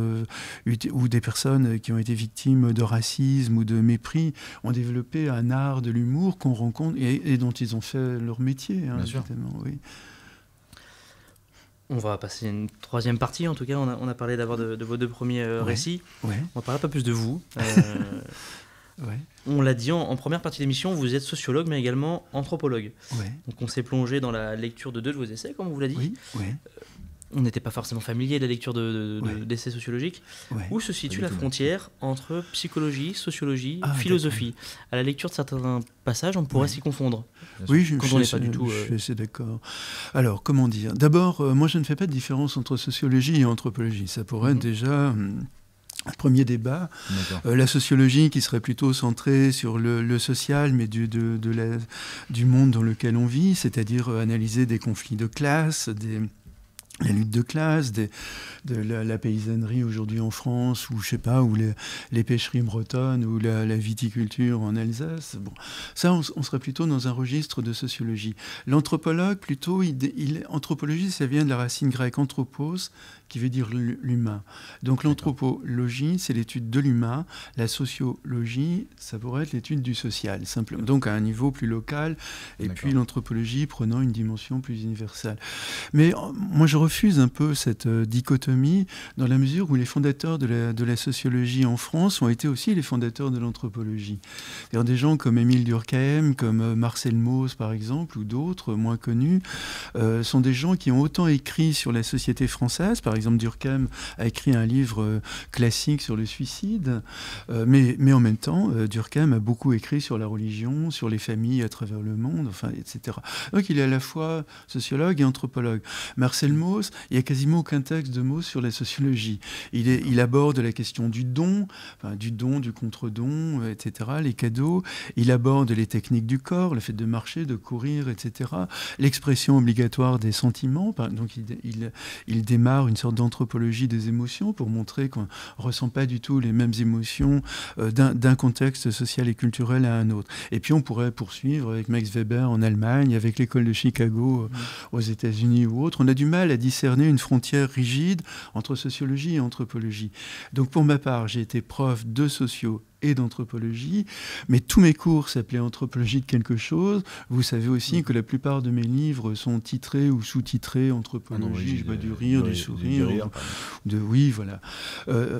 [SPEAKER 3] ou des personnes qui ont été victimes de racisme ou de mépris, ont développé un art de l'humour qu'on rencontre et dont ils ont fait leur métier. Bien sûr. Oui.
[SPEAKER 2] On va passer à une troisième partie, en tout cas. On a parlé d'abord de vos deux premiers récits. Ouais. On va parler un peu plus de vous. On l'a dit en première partie de l'émission, vous êtes sociologue mais également anthropologue. Donc on s'est plongé dans la lecture de deux de vos essais, comme on vous l'a dit. On n'était pas forcément familier de la lecture d'essais sociologiques. Où se situe la frontière entre psychologie, sociologie, philosophie ? À la lecture de certains passages, on pourrait s'y confondre. Quand on n'est pas du tout...
[SPEAKER 3] Je suis assez d'accord. Alors, comment dire ? D'abord, moi je ne fais pas de différence entre sociologie et anthropologie. Ça pourrait être déjà... Premier débat, la sociologie qui serait plutôt centrée sur le social, mais du monde dans lequel on vit, c'est-à-dire analyser des conflits de classe, la lutte de classe, de la paysannerie aujourd'hui en France, ou je sais pas, ou les pêcheries bretonnes, ou la viticulture en Alsace. Bon, ça, on serait plutôt dans un registre de sociologie. L'anthropologue, plutôt, anthropologie, ça vient de la racine grecque anthropos, qui veut dire l'humain. Donc l'anthropologie, c'est l'étude de l'humain. La sociologie, ça pourrait être l'étude du social, simplement. Donc à un niveau plus local, et puis l'anthropologie prenant une dimension plus universelle. Mais moi, je refuse un peu cette dichotomie, dans la mesure où les fondateurs de la sociologie en France ont été aussi les fondateurs de l'anthropologie. C'est-à-dire des gens comme Émile Durkheim, comme Marcel Mauss, par exemple, ou d'autres moins connus, sont des gens qui ont autant écrit sur la société française, par exemple, exemple, Durkheim a écrit un livre classique sur le suicide, mais en même temps, Durkheim a beaucoup écrit sur la religion, sur les familles à travers le monde, enfin, etc. Donc il est à la fois sociologue et anthropologue. Marcel Mauss, il n'y a quasiment aucun texte de Mauss sur la sociologie. Il aborde la question du don, du contre-don, etc., les cadeaux. Il aborde les techniques du corps, le fait de marcher, de courir, etc. L'expression obligatoire des sentiments. Donc il démarre une sorte d'anthropologie des émotions pour montrer qu'on ne ressent pas du tout les mêmes émotions d'un contexte social et culturel à un autre. Et puis on pourrait poursuivre avec Max Weber en Allemagne, avec l'école de Chicago aux États-Unis ou autres. On a du mal à discerner une frontière rigide entre sociologie et anthropologie. Donc pour ma part, j'ai été prof de socio et d'anthropologie, mais tous mes cours s'appelaient anthropologie de quelque chose. Vous savez aussi que la plupart de mes livres sont titrés ou sous-titrés anthropologie, je vois du rire, du sourire, oui, voilà.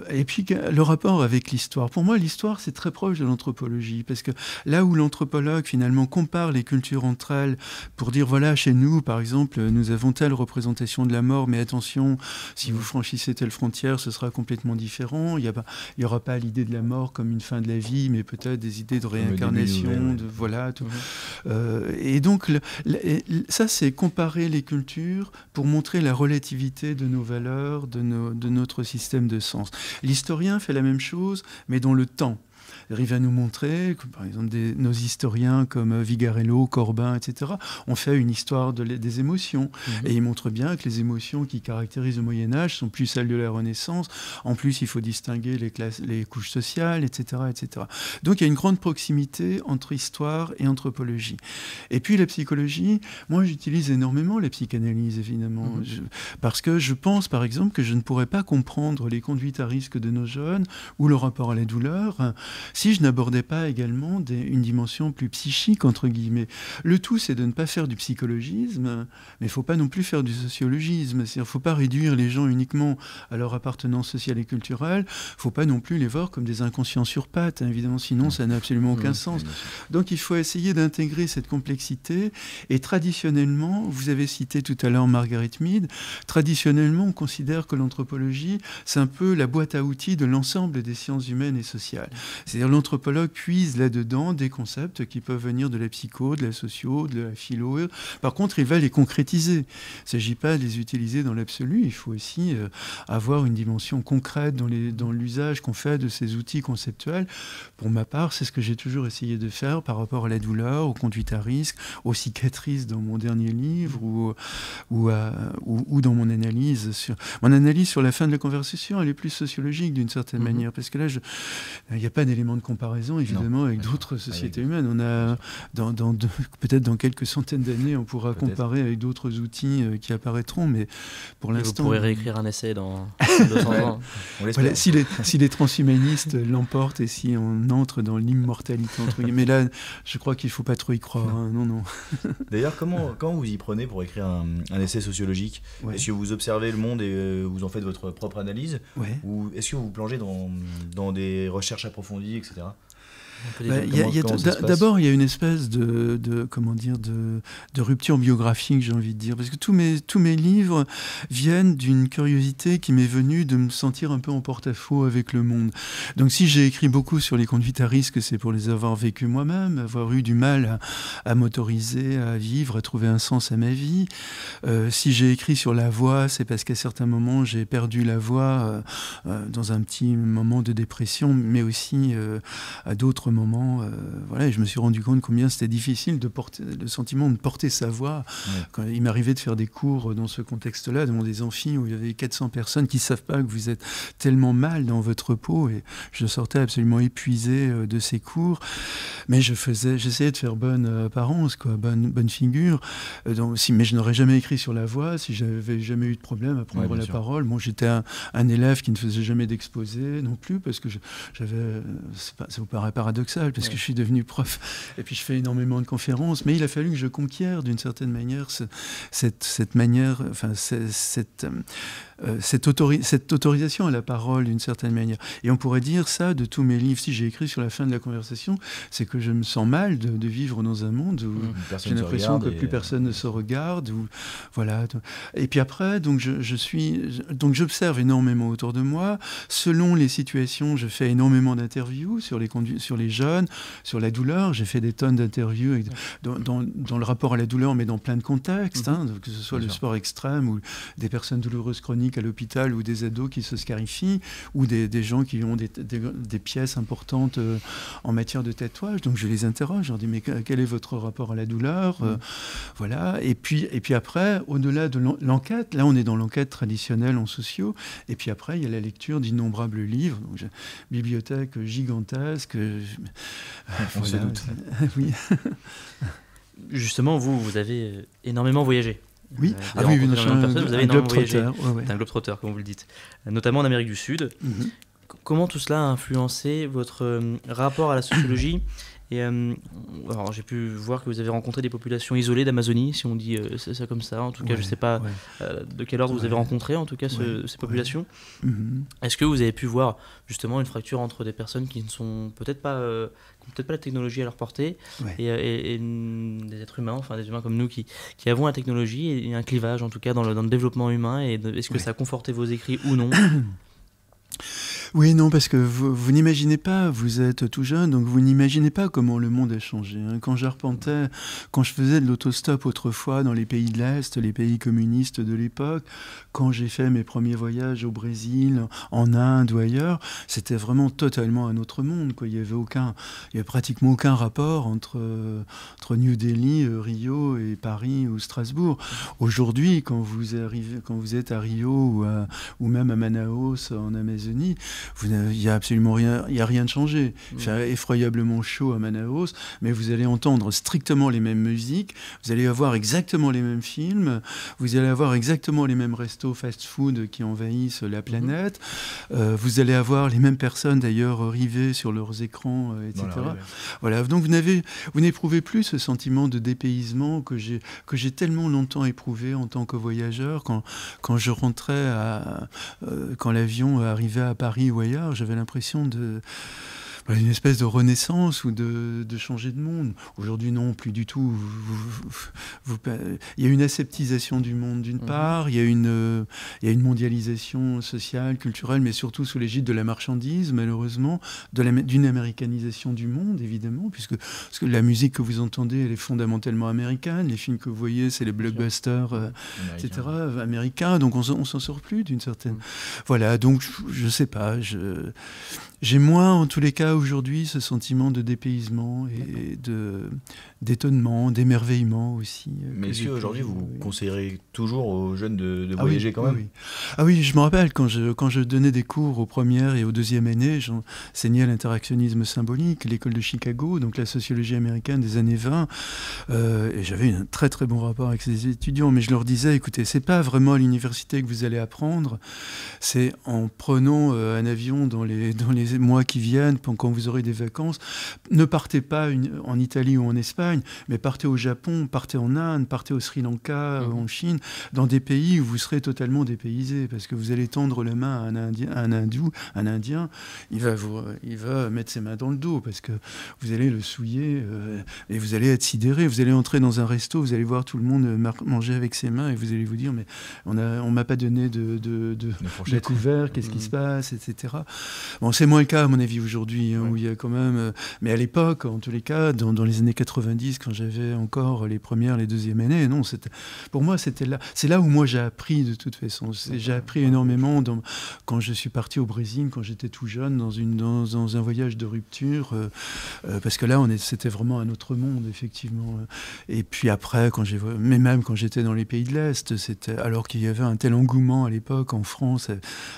[SPEAKER 3] Et puis le rapport avec l'histoire. Pour moi, l'histoire, c'est très proche de l'anthropologie, parce que là où l'anthropologue, finalement, compare les cultures entre elles pour dire, voilà, chez nous, par exemple, nous avons telle représentation de la mort, mais attention, si vous franchissez telle frontière, ce sera complètement différent. Il n'y aura pas l'idée de la mort comme une fin de la vie, mais peut-être des idées de réincarnation, voilà, tout. Et donc, ça, c'est comparer les cultures pour montrer la relativité de nos valeurs, de notre système de sens. L'historien fait la même chose, mais dans le temps. Il va nous montrer que, par exemple, nos historiens comme Vigarello, Corbin, etc., ont fait une histoire des émotions. Et ils montrent bien que les émotions qui caractérisent le Moyen-Âge sont plus celles de la Renaissance. En plus, il faut distinguer les couches sociales, etc., etc. Donc, il y a une grande proximité entre histoire et anthropologie. Et puis, la psychologie, moi, j'utilise énormément la psychanalyse, évidemment. Parce que je pense, par exemple, que je ne pourrais pas comprendre les conduites à risque de nos jeunes ou le rapport à la douleur si je n'abordais pas également une dimension plus psychique, entre guillemets. Le tout, c'est de ne pas faire du psychologisme, mais il ne faut pas non plus faire du sociologisme. C'est-à-dire qu'il ne faut pas réduire les gens uniquement à leur appartenance sociale et culturelle. Il ne faut pas non plus les voir comme des inconscients sur pattes, hein, évidemment, sinon ça n'a absolument aucun sens. Donc il faut essayer d'intégrer cette complexité. Et traditionnellement, vous avez cité tout à l'heure Margaret Mead, traditionnellement, on considère que l'anthropologie, c'est un peu la boîte à outils de l'ensemble des sciences humaines et sociales. C'est-à-dire l'anthropologue puise là-dedans des concepts qui peuvent venir de la psycho, de la socio, de la philo. Par contre, il va les concrétiser. Il ne s'agit pas de les utiliser dans l'absolu. Il faut aussi avoir une dimension concrète dans l'usage qu'on fait de ces outils conceptuels. Pour ma part, c'est ce que j'ai toujours essayé de faire par rapport à la douleur, aux conduites à risque, aux cicatrices dans mon dernier livre ou dans mon analyse. Mon analyse sur la fin de la conversation, elle est plus sociologique d'une certaine manière. Parce que là, il n'y a pas d'élément de comparaison, évidemment, avec d'autres sociétés humaines. On a, peut-être dans quelques centaines d'années, on pourra comparer avec d'autres outils qui apparaîtront, mais pour l'instant...
[SPEAKER 2] Vous pourrez réécrire un essai dans 200 ans.
[SPEAKER 3] Voilà, si les transhumanistes l'emportent et si on entre dans l'immortalité, entre guillemets, mais là, je crois qu'il ne faut pas trop y croire. Hein. Non.
[SPEAKER 1] D'ailleurs, comment vous y prenez pour écrire un essai sociologique ? Est-ce que vous observez le monde et vous en faites votre propre analyse ? Ou est-ce que vous plongez dans des recherches approfondies, etc.
[SPEAKER 3] D'abord, il y a une espèce de rupture biographique, j'ai envie de dire, parce que tous mes livres viennent d'une curiosité qui m'est venue de me sentir un peu en porte-à-faux avec le monde. Donc si j'ai écrit beaucoup sur les conduites à risque, c'est pour les avoir vécues moi-même, avoir eu du mal à m'autoriser, à vivre, à trouver un sens à ma vie. Si j'ai écrit sur la voix, c'est parce qu'à certains moments, j'ai perdu la voix dans un petit moment de dépression, mais aussi à d'autres moments, et je me suis rendu compte combien c'était difficile le sentiment de porter sa voix. Quand il m'arrivait de faire des cours dans ce contexte-là, devant des amphis où il y avait 400 personnes qui ne savent pas que vous êtes tellement mal dans votre peau, et je sortais absolument épuisé de ces cours, mais j'essayais de faire bonne apparence, bonne figure, mais je n'aurais jamais écrit sur la voix si j'avais jamais eu de problème à prendre la parole. Moi, j'étais un élève qui ne faisait jamais d'exposé non plus, parce que ça vous paraît paradoxal, paradoxal, parce que je suis devenu prof, et puis je fais énormément de conférences, mais il a fallu que je conquière d'une certaine manière cette manière, enfin cette autorisation à la parole d'une certaine manière. Et on pourrait dire ça de tous mes livres. Si j'ai écrit sur la fin de la conversation, c'est que je me sens mal de vivre dans un monde où j'ai l'impression que plus personne ne se regarde. Voilà. Et puis après, donc j'observe énormément autour de moi. Selon les situations, je fais énormément d'interviews sur les jeunes, sur la douleur. J'ai fait des tonnes d'interviews dans le rapport à la douleur, mais dans plein de contextes, que ce soit le sport extrême ou des personnes douloureuses chroniques à l'hôpital ou des ados qui se scarifient ou des gens qui ont des pièces importantes en matière de tatouage. Donc je les interroge, je leur dis mais quel est votre rapport à la douleur voilà. Et puis après, au-delà de l'enquête, là on est dans l'enquête traditionnelle en sociaux, et puis après il y a la lecture d'innombrables livres, donc j'ai une bibliothèque gigantesque.
[SPEAKER 1] On se doute.
[SPEAKER 3] Oui.
[SPEAKER 2] Justement, vous avez énormément voyagé.
[SPEAKER 3] Oui,
[SPEAKER 2] vous avez
[SPEAKER 3] un globe-trotter.
[SPEAKER 2] Un globe-trotter, comme vous le dites, notamment en Amérique du Sud. Comment tout cela a influencé votre rapport à la sociologie ? Et alors, j'ai pu voir que vous avez rencontré des populations isolées d'Amazonie, si on dit ça comme ça. En tout cas, je ne sais pas de quel ordre vous avez rencontré, en tout cas, ces populations. Est-ce que vous avez pu voir justement une fracture entre des personnes qui ne sont peut-être pas, qui n'ont peut-être pas la technologie à leur portée, et des êtres humains, enfin des humains comme nous qui avons la technologie, et un clivage en tout cas dans le développement humain, et est-ce que ça a conforté vos écrits ou non ?
[SPEAKER 3] Oui, non, parce que vous n'imaginez pas, vous êtes tout jeune, donc vous n'imaginez pas comment le monde a changé. Quand j'arpentais, quand je faisais de l'autostop autrefois dans les pays de l'Est, les pays communistes de l'époque, quand j'ai fait mes premiers voyages au Brésil, en Inde ou ailleurs, c'était vraiment totalement un autre monde, quoi. Il y avait pratiquement aucun rapport entre New Delhi, Rio et Paris ou Strasbourg. Aujourd'hui, quand vous êtes à Rio ou même à Manaus en Amazonie, il y a absolument rien, il y a rien de changé. Il fait effroyablement chaud à Manaus, mais vous allez entendre strictement les mêmes musiques, vous allez avoir exactement les mêmes films, vous allez avoir exactement les mêmes restos fast-food qui envahissent la planète, vous allez avoir les mêmes personnes d'ailleurs rivées sur leurs écrans, etc. Voilà, donc vous n'éprouvez plus ce sentiment de dépaysement que j'ai tellement longtemps éprouvé en tant que voyageur. Quand je rentrais quand l'avion arrivait à Paris ou ailleurs, j'avais l'impression une espèce de renaissance ou de changer de monde. Aujourd'hui, non, plus du tout. Il y a une aseptisation du monde d'une part, il y a une mondialisation sociale, culturelle, mais surtout sous l'égide de la marchandise, malheureusement, d'une américanisation du monde, évidemment, parce que la musique que vous entendez, elle est fondamentalement américaine, les films que vous voyez, c'est les blockbusters, etc., américains, donc on s'en sort plus d'une certaine... Voilà, donc je sais pas, j'ai moins, en tous les cas, aujourd'hui, ce sentiment de dépaysement et d'étonnement, d'émerveillement aussi.
[SPEAKER 1] Mais est-ce qu'aujourd'hui, vous conseillerez toujours aux jeunes de voyager quand même ?
[SPEAKER 3] Oui. Ah oui, je me rappelle, quand je donnais des cours aux premières et aux deuxièmes années, j'enseignais l'interactionnisme symbolique, l'école de Chicago, donc la sociologie américaine des années 20, et j'avais un très très bon rapport avec ces étudiants, mais je leur disais, écoutez, c'est pas vraiment à l'université que vous allez apprendre, c'est en prenant un avion dans les mois qui viennent, quand vous aurez des vacances, ne partez pas en Italie ou en Espagne, mais partez au Japon, partez en Inde, partez au Sri Lanka, en Chine, dans des pays où vous serez totalement dépaysé, parce que vous allez tendre la main à un Indien, il va mettre ses mains dans le dos, parce que vous allez le souiller, et vous allez être sidéré, vous allez entrer dans un resto, vous allez voir tout le monde manger avec ses mains, et vous allez vous dire, mais on m'a pas donné de couvert, qu'est-ce qui se passe, etc. Bon, c'est moins le cas, à mon avis, aujourd'hui, où il y a quand même... mais à l'époque, en tous les cas, dans les années 90, quand j'avais encore les premières, les deuxièmes années, non, pour moi, c'était là. C'est là où moi, j'ai appris, de toute façon. J'ai appris énormément quand je suis parti au Brésil, quand j'étais tout jeune, dans un voyage de rupture, parce que là, c'était vraiment un autre monde, effectivement. Et puis après, mais même quand j'étais dans les pays de l'Est, alors qu'il y avait un tel engouement à l'époque, en France,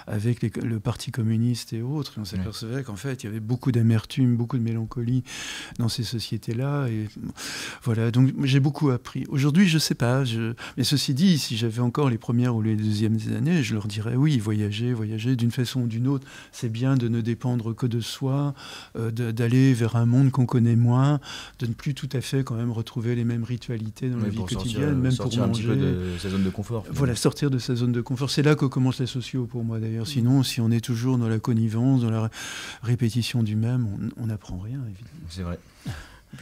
[SPEAKER 3] avec le Parti communiste et autres, on s'apercevait qu'en fait, il y avait beaucoup beaucoup d'amertume, beaucoup de mélancolie dans ces sociétés-là. Et voilà, donc j'ai beaucoup appris. Aujourd'hui, je sais pas. Mais ceci dit, si j'avais encore les premières ou les deuxièmes années, je leur dirais oui, voyager d'une façon ou d'une autre. C'est bien de ne dépendre que de soi, d'aller vers un monde qu'on connaît moins, de ne plus tout à fait quand même retrouver les mêmes ritualités dans la vie quotidienne, même pour manger.
[SPEAKER 1] Un petit peu de sa zone de confort.
[SPEAKER 3] Voilà, sortir de sa zone de confort. C'est là que commencent les sociaux pour moi d'ailleurs. Sinon, si on est toujours dans la connivence, dans la répétition du même, on n'apprend rien, évidemment.
[SPEAKER 1] C'est vrai.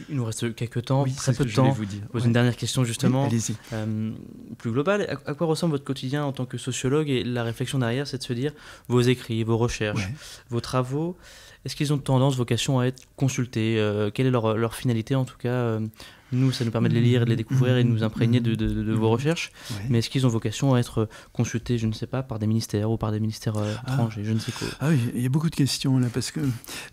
[SPEAKER 2] Il nous reste quelques temps, très peu de temps. Je pose une dernière question justement, plus globale. À quoi ressemble votre quotidien en tant que sociologue? Et la réflexion derrière, c'est de se dire vos écrits, vos recherches, vos travaux, est-ce qu'ils ont tendance, vocation à être consultés? Quelle est leur finalité en tout cas? Nous, ça nous permet de les lire, de les découvrir et de nous imprégner de vos recherches. Mais est-ce qu'ils ont vocation à être consultés, je ne sais pas, par des ministères ou par des ministères étrangers, je ne sais quoi?
[SPEAKER 3] Ah oui, il y a beaucoup de questions là, parce que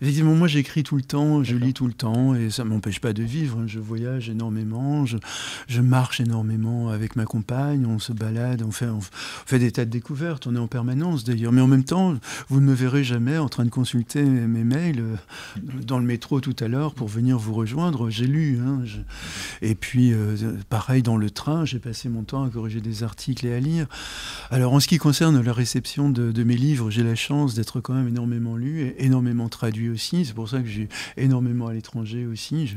[SPEAKER 3] effectivement, moi j'écris tout le temps, je lis tout le temps, et ça ne m'empêche pas de vivre. Je voyage énormément, je marche énormément avec ma compagne, on se balade, on fait des tas de découvertes, on est en permanence d'ailleurs. Mais en même temps, vous ne me verrez jamais en train de consulter mes mails dans le métro tout à l'heure pour venir vous rejoindre. J'ai lu, et puis, pareil, dans le train, j'ai passé mon temps à corriger des articles et à lire. Alors, en ce qui concerne la réception de mes livres, j'ai la chance d'être quand même énormément lu et énormément traduit aussi. C'est pour ça que j'ai énormément à l'étranger aussi.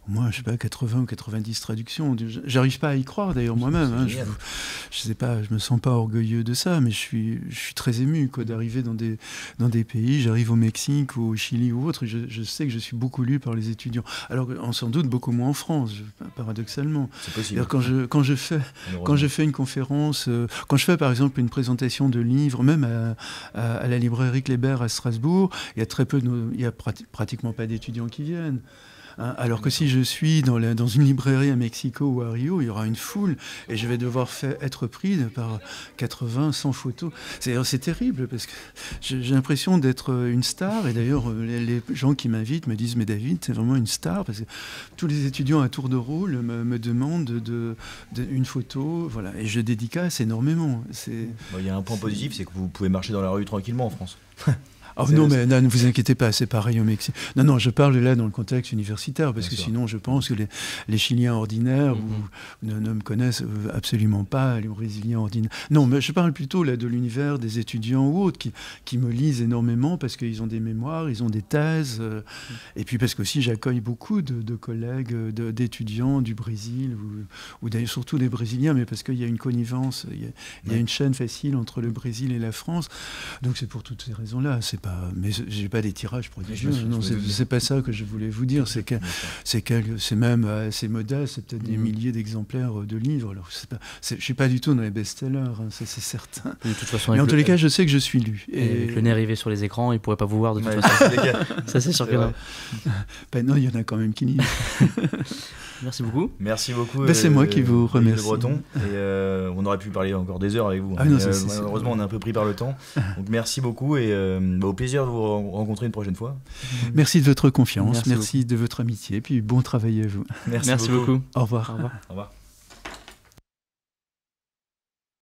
[SPEAKER 3] Au moins, je sais pas, 80 ou 90 traductions. J'arrive pas à y croire, d'ailleurs, moi-même. Je sais pas, je me sens pas orgueilleux de ça, mais je suis très ému d'arriver dans des pays. J'arrive au Mexique ou au Chili ou autre, et je sais que je suis beaucoup lu par les étudiants. Alors, sans doute, beaucoup moins en France. Paradoxalement.
[SPEAKER 1] C'est possible.
[SPEAKER 3] Quand je fais une conférence, quand je fais par exemple une présentation de livres, même à la librairie Kléber à Strasbourg, il y a pratiquement pas d'étudiants qui viennent. Alors que si je suis dans une librairie à Mexico ou à Rio, il y aura une foule et je vais devoir être pris par 80, 100 photos. C'est terrible parce que j'ai l'impression d'être une star. Et d'ailleurs, les gens qui m'invitent me disent « Mais David, t'es vraiment une star » parce que tous les étudiants à tour de rôle me demandent une photo. Voilà. Et je dédicace énormément.
[SPEAKER 1] Il y a un point positif, c'est que vous pouvez marcher dans la rue tranquillement en France.
[SPEAKER 3] Oh non, mais ne vous inquiétez pas, c'est pareil au Mexique. Non, je parle là dans le contexte universitaire, parce que sinon je pense que les Chiliens ordinaires ne me connaissent absolument pas, les Brésiliens ordinaires. Non, mais je parle plutôt là de l'univers des étudiants ou autres qui me lisent énormément parce qu'ils ont des mémoires, ils ont des thèses, et puis parce qu'aussi j'accueille beaucoup de collègues, d'étudiants du Brésil, ou d'ailleurs surtout des Brésiliens, mais parce qu'il y a une connivence, il y a une chaîne facile entre le Brésil et la France. Donc c'est pour toutes ces raisons-là. Mais j'ai pas des tirages prodigieux. Non, c'est pas ça que je voulais vous dire. C'est même assez modeste. C'est peut-être des milliers d'exemplaires de livres. Alors je suis pas du tout dans les best-sellers, ça c'est certain.
[SPEAKER 2] De toute façon,
[SPEAKER 3] mais en tous les cas, je sais que je suis lu.
[SPEAKER 2] Et avec le nez arrivé sur les écrans, ils pourraient pas vous voir de toute façon. Ça c'est sûr que non.
[SPEAKER 3] Non, il y en a quand même qui lisent.
[SPEAKER 2] Merci beaucoup.
[SPEAKER 1] Merci beaucoup.
[SPEAKER 3] C'est moi qui vous remercie.
[SPEAKER 1] Le Breton. Et on aurait pu parler encore des heures avec vous. Malheureusement, on est un peu pris par le temps. Donc merci beaucoup et au plaisir de vous rencontrer une prochaine fois.
[SPEAKER 3] Merci de votre confiance, merci de votre amitié, et puis bon travail à vous.
[SPEAKER 1] Merci beaucoup.
[SPEAKER 3] Au revoir.
[SPEAKER 2] Au revoir.
[SPEAKER 1] Au revoir.